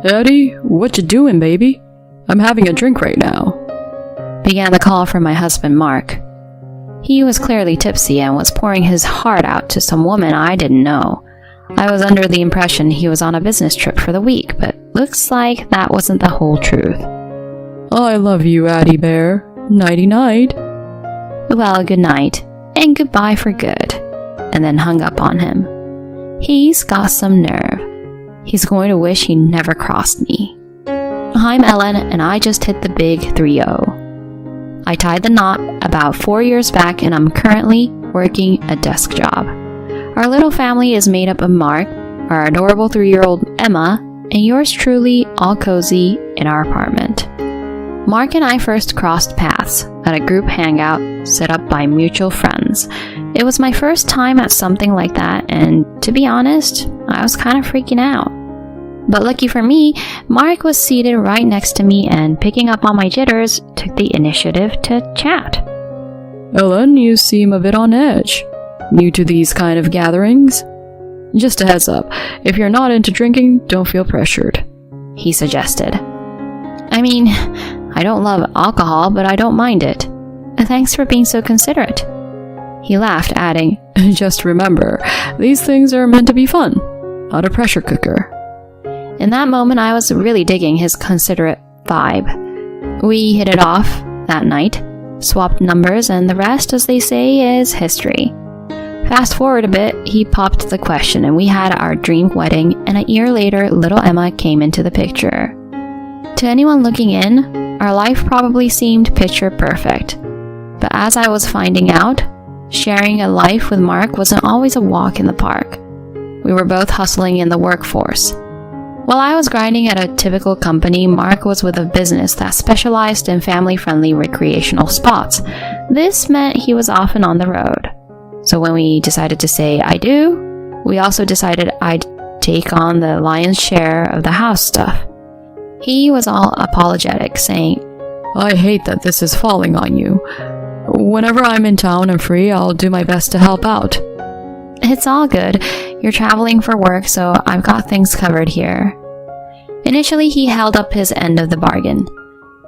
Eddie, what you doing, baby? I'm having a drink right now. Began the call from my husband, Mark. He was clearly tipsy and was pouring his heart out to some woman I didn't know. I was under the impression he was on a business trip for the week, but looks like that wasn't the whole truth. I love you, Addie Bear. Nighty-night. Well, good night, and goodbye for good, and then hung up on him. He's got some nerve. He's going to wish he never crossed me. I'm Ellen, and I just hit the big 3-0. I tied the knot about 4 years back, and I'm currently working a desk job. Our little family is made up of Mark, our adorable 3-year-old Emma, and yours truly, all cozy in our apartment. Mark and I first crossed paths at a group hangout set up by mutual friends. It was my first time at something like that, and to be honest, I was kind of freaking out. But lucky for me, Mark was seated right next to me and, picking up on my jitters, took the initiative to chat. Ellen, you seem a bit on edge. New to these kind of gatherings? Just a heads up, if you're not into drinking, don't feel pressured, he suggested. I mean, I don't love alcohol, but I don't mind it. Thanks for being so considerate. He laughed, adding, Just remember, these things are meant to be fun, not a pressure cooker. In that moment, I was really digging his considerate vibe. We hit it off that night, swapped numbers, and the rest, as they say, is history. Fast forward a bit, he popped the question, and we had our dream wedding, and a year later, little Emma came into the picture. To anyone looking in, our life probably seemed picture perfect. But as I was finding out, sharing a life with Mark wasn't always a walk in the park. We were both hustling in the workforce. While I was grinding at a typical company, Mark was with a business that specialized in family-friendly recreational spots. This meant he was often on the road. So when we decided to say I do, we also decided I'd take on the lion's share of the house stuff. He was all apologetic, saying, I hate that this is falling on you. Whenever I'm in town and free, I'll do my best to help out. It's all good. You're traveling for work, so I've got things covered here. Initially, he held up his end of the bargain.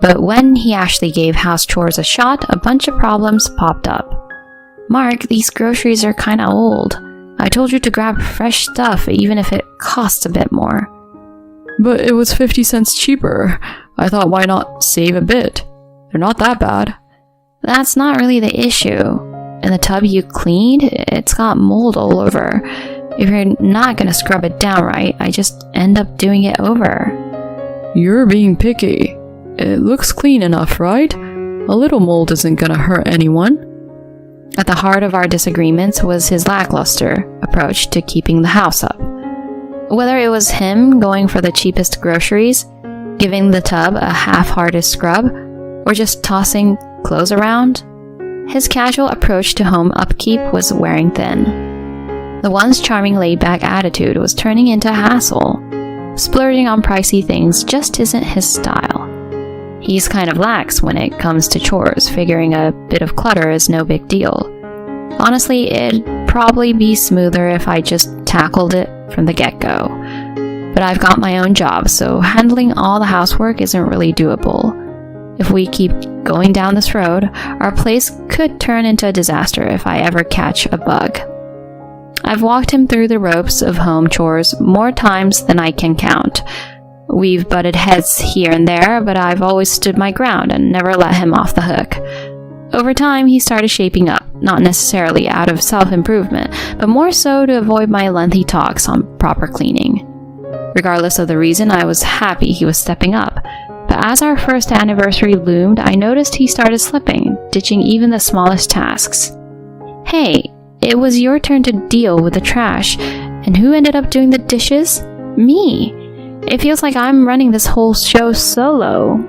But when he actually gave house chores a shot, a bunch of problems popped up. Mark, these groceries are kinda old. I told you to grab fresh stuff, even if it costs a bit more. But it was 50 cents cheaper. I thought, why not save a bit? They're not that bad. That's not really the issue. In the tub you cleaned, it's got mold all over. If you're not gonna scrub it down right, I just end up doing it over. You're being picky. It looks clean enough, right? A little mold isn't gonna hurt anyone. At the heart of our disagreements was his lackluster approach to keeping the house up. Whether it was him going for the cheapest groceries, giving the tub a half-hearted scrub, or just tossing clothes around, his casual approach to home upkeep was wearing thin. The once charming laid-back attitude was turning into a hassle. Splurging on pricey things just isn't his style. He's kind of lax when it comes to chores, figuring a bit of clutter is no big deal. Honestly, it'd probably be smoother if I just tackled it from the get-go. But I've got my own job, so handling all the housework isn't really doable. If we keep going down this road, our place could turn into a disaster if I ever catch a bug. I've walked him through the ropes of home chores more times than I can count. We've butted heads here and there, but I've always stood my ground and never let him off the hook. Over time, he started shaping up, not necessarily out of self-improvement, but more so to avoid my lengthy talks on proper cleaning. Regardless of the reason, I was happy he was stepping up. But as our first anniversary loomed, I noticed he started slipping, ditching even the smallest tasks. Hey, it was your turn to deal with the trash, and who ended up doing the dishes? Me. It feels like I'm running this whole show solo.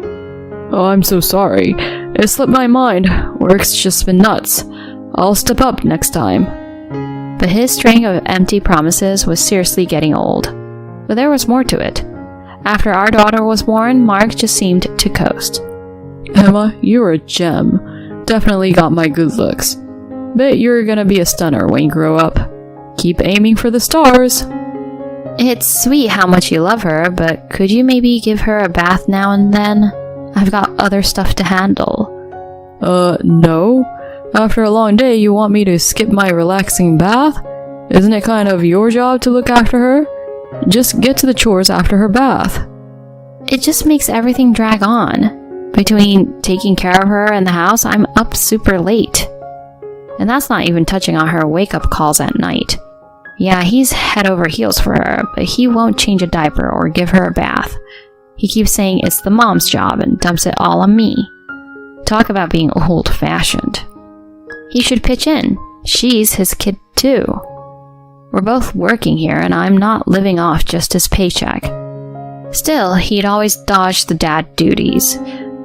Oh, I'm so sorry. It slipped my mind. Work's just been nuts. I'll step up next time. But his string of empty promises was seriously getting old. But there was more to it. After our daughter was born, Mark just seemed to coast. Emma, you're a gem. Definitely got my good looks. Bet you're gonna be a stunner when you grow up. Keep aiming for the stars. It's sweet how much you love her, but could you maybe give her a bath now and then? I've got other stuff to handle. No. After a long day, you want me to skip my relaxing bath? Isn't it kind of your job to look after her? Just get to the chores after her bath. It just makes everything drag on. Between taking care of her and the house, I'm up super late. And that's not even touching on her wake-up calls at night. Yeah, he's head over heels for her, but he won't change a diaper or give her a bath. He keeps saying it's the mom's job and dumps it all on me. Talk about being old-fashioned. He should pitch in. She's his kid too. We're both working here and I'm not living off just his paycheck. Still, he'd always dodged the dad duties.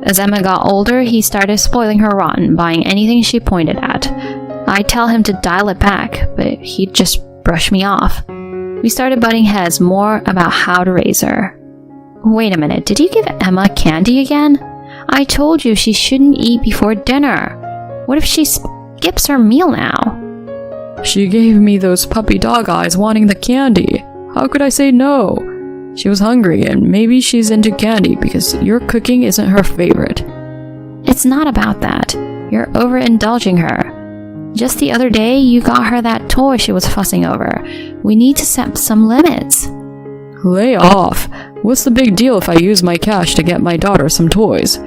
As Emma got older, he started spoiling her rotten, buying anything she pointed at. I'd tell him to dial it back, but he'd just brush me off. We started butting heads more about how to raise her. Wait a minute, did you give Emma candy again? I told you she shouldn't eat before dinner. What if she skips her meal now? She gave me those puppy dog eyes wanting the candy. How could I say no? She was hungry and maybe she's into candy because your cooking isn't her favorite. It's not about that. You're overindulging her. Just the other day, you got her that toy she was fussing over. We need to set some limits. Lay off. What's the big deal if I use my cash to get my daughter some toys?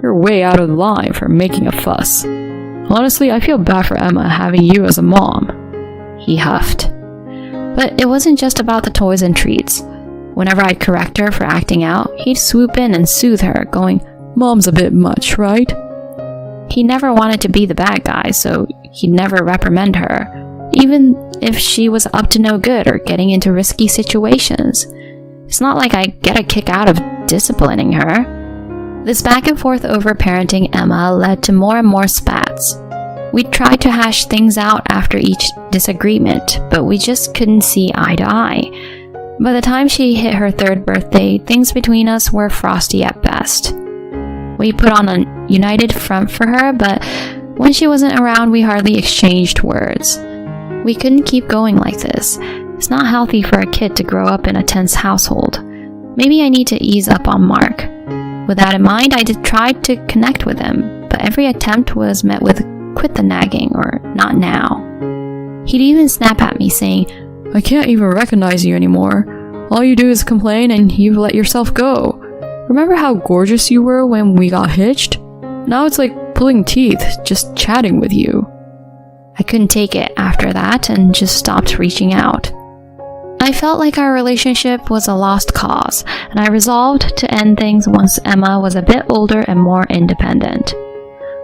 You're way out of line for making a fuss. Honestly, I feel bad for Emma having you as a mom. He huffed. But it wasn't just about the toys and treats. Whenever I'd correct her for acting out, he'd swoop in and soothe her, going, "Mom's a bit much, right?" He never wanted to be the bad guy, so he'd never reprimand her, even if she was up to no good or getting into risky situations. It's not like I get a kick out of disciplining her. This back and forth over parenting Emma led to more and more spats. We'd tried to hash things out after each disagreement, but we just couldn't see eye to eye. By the time she hit her 3rd birthday, things between us were frosty at best. We put on a united front for her, but when she wasn't around, we hardly exchanged words. We couldn't keep going like this. It's not healthy for a kid to grow up in a tense household. Maybe I need to ease up on Mark. With that in mind, I tried to connect with him, but every attempt was met with "quit the nagging" or "not now." He'd even snap at me saying, "I can't even recognize you anymore. All you do is complain and you've let yourself go. Remember how gorgeous you were when we got hitched? Now it's like pulling teeth just chatting with you." I couldn't take it after that and just stopped reaching out. I felt like our relationship was a lost cause, and I resolved to end things once Emma was a bit older and more independent.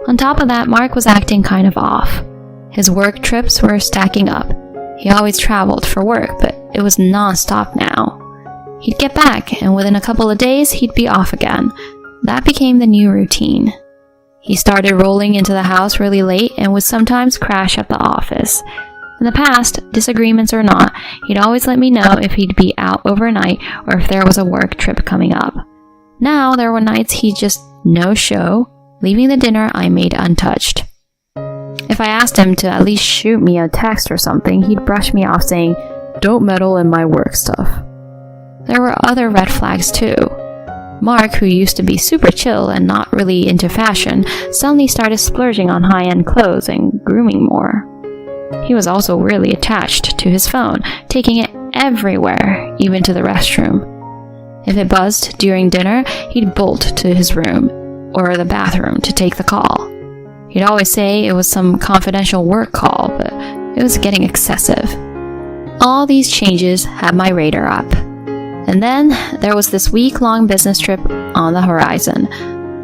On top of that, Mark was acting kind of off. His work trips were stacking up. He always traveled for work, but it was non-stop now. He'd get back, and within a couple of days, he'd be off again. That became the new routine. He started rolling into the house really late and would sometimes crash at the office. In the past, disagreements or not, he'd always let me know if he'd be out overnight or if there was a work trip coming up. Now, there were nights he'd just no-show, leaving the dinner I made untouched. If I asked him to at least shoot me a text or something, he'd brush me off saying, "Don't meddle in my work stuff." There were other red flags too. Mark, who used to be super chill and not really into fashion, suddenly started splurging on high-end clothes and grooming more. He was also really attached to his phone, taking it everywhere, even to the restroom. If it buzzed during dinner, he'd bolt to his room or the bathroom to take the call. He'd always say it was some confidential work call, but it was getting excessive. All these changes had my radar up. And then there was this week-long business trip on the horizon.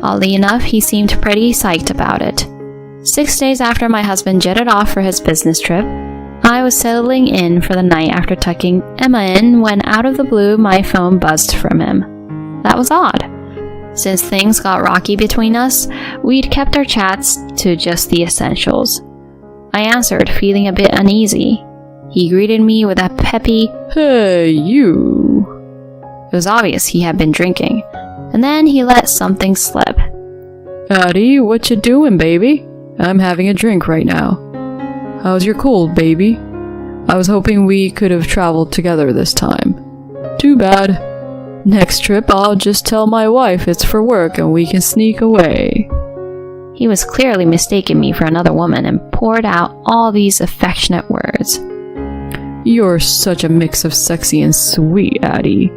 Oddly enough, he seemed pretty psyched about it. 6 days after my husband jetted off for his business trip, I was settling in for the night after tucking Emma in when out of the blue my phone buzzed from him. That was odd. Since things got rocky between us, we'd kept our chats to just the essentials. I answered, feeling a bit uneasy. He greeted me with a peppy, "Hey, you." It was obvious he had been drinking, and then he let something slip. "Addie, what you doing, baby? I'm having a drink right now. How's your cold, baby? I was hoping we could have traveled together this time." Too bad. Next trip, I'll just tell my wife it's for work and we can sneak away. He was clearly mistaking me for another woman and poured out all these affectionate words. You're such a mix of sexy and sweet, Addie.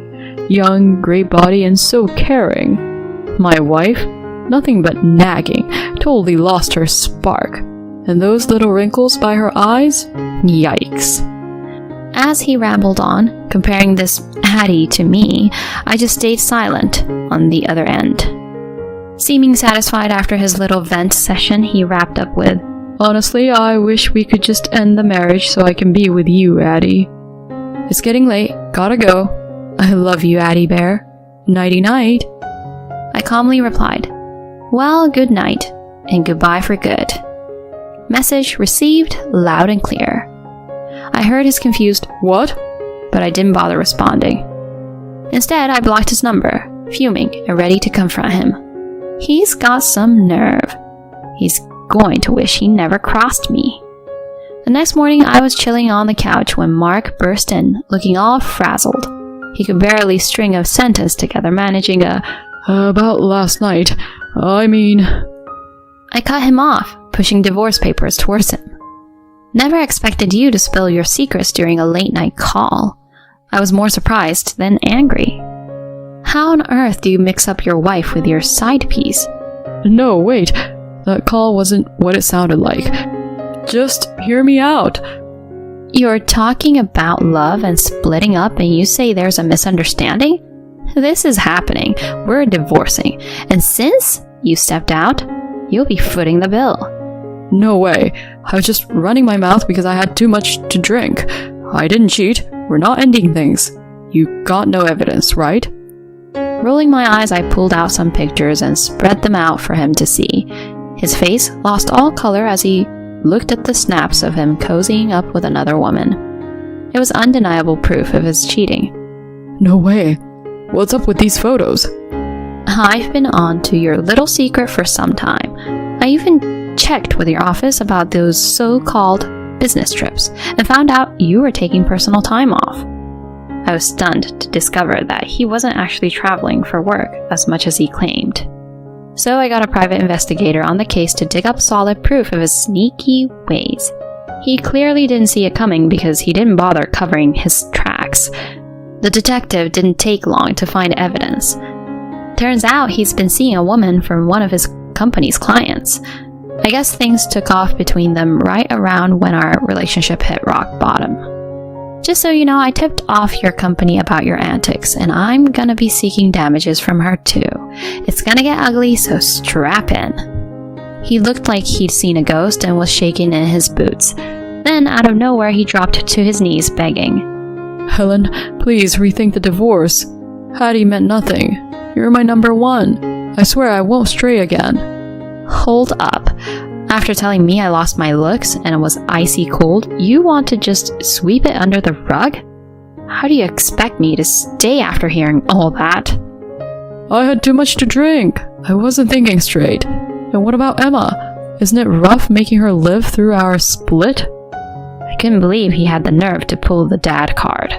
Young, great body, and so caring. My wife? Nothing but nagging. Totally lost her spark. And those little wrinkles by her eyes? Yikes. As he rambled on, comparing this Addie to me, I just stayed silent on the other end. Seeming satisfied after his little vent session, he wrapped up with, Honestly, I wish we could just end the marriage so I can be with you, Addie. It's getting late. Gotta go. I love you, Addie Bear. Nighty-night. I calmly replied, Well, good night, and goodbye for good. Message received loud and clear. I heard his confused, What? But I didn't bother responding. Instead, I blocked his number, fuming and ready to confront him. He's got some nerve. He's going to wish he never crossed me. The next morning, I was chilling on the couch when Mark burst in, looking all frazzled. He could barely string a sentence together, managing about last night. I cut him off, pushing divorce papers towards him. Never expected you to spill your secrets during a late-night call. I was more surprised than angry. How on earth do you mix up your wife with your side piece? No, wait. That call wasn't what it sounded like. Just hear me out. You're talking about love and splitting up and you say there's a misunderstanding? This is happening. We're divorcing. And since you stepped out, you'll be footing the bill. No way. I was just running my mouth because I had too much to drink. I didn't cheat. We're not ending things. You got no evidence, right? Rolling my eyes, I pulled out some pictures and spread them out for him to see. His face lost all color as he looked at the snaps of him cozying up with another woman. It was undeniable proof of his cheating. No way. What's up with these photos? I've been on to your little secret for some time. I even checked with your office about those so-called business trips and found out you were taking personal time off. I was stunned to discover that he wasn't actually traveling for work as much as he claimed. So I got a private investigator on the case to dig up solid proof of his sneaky ways. He clearly didn't see it coming because he didn't bother covering his tracks. The detective didn't take long to find evidence. Turns out he's been seeing a woman from one of his company's clients. I guess things took off between them right around when our relationship hit rock bottom. Just so you know, I tipped off your company about your antics, and I'm gonna be seeking damages from her too. It's gonna get ugly, so strap in. He looked like he'd seen a ghost and was shaking in his boots. Then, out of nowhere, he dropped to his knees, begging. Helen, please rethink the divorce. Hattie meant nothing. You're my number one. I swear I won't stray again. Hold up. After telling me I lost my looks and it was icy cold, you want to just sweep it under the rug? How do you expect me to stay after hearing all that? I had too much to drink. I wasn't thinking straight. And what about Emma? Isn't it rough making her live through our split? I couldn't believe he had the nerve to pull the dad card.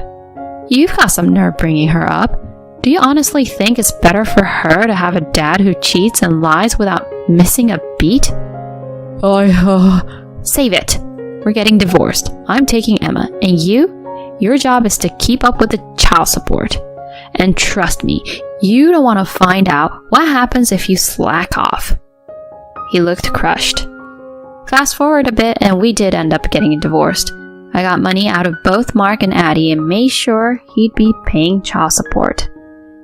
You've got some nerve bringing her up. Do you honestly think it's better for her to have a dad who cheats and lies without missing a beat? Save it. We're getting divorced. I'm taking Emma. And your job is to keep up with the child support. And trust me, you don't want to find out what happens if you slack off. He looked crushed. Fast forward a bit and we did end up getting divorced. I got money out of both Mark and Addie and made sure he'd be paying child support.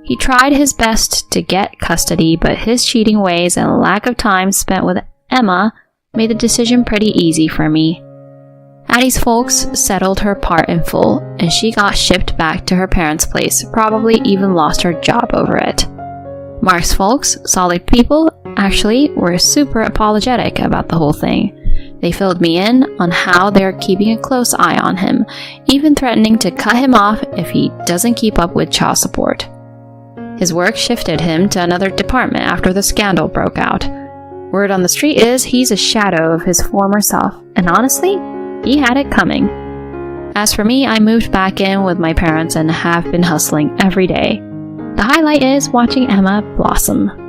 He tried his best to get custody, but his cheating ways and lack of time spent with Emma made the decision pretty easy for me. Addie's folks settled her part in full, and she got shipped back to her parents' place, probably even lost her job over it. Mark's folks, solid people, actually were super apologetic about the whole thing. They filled me in on how they're keeping a close eye on him, even threatening to cut him off if he doesn't keep up with child support. His work shifted him to another department after the scandal broke out. Word on the street is he's a shadow of his former self, and honestly, he had it coming. As for me, I moved back in with my parents and have been hustling every day. The highlight is watching Emma blossom.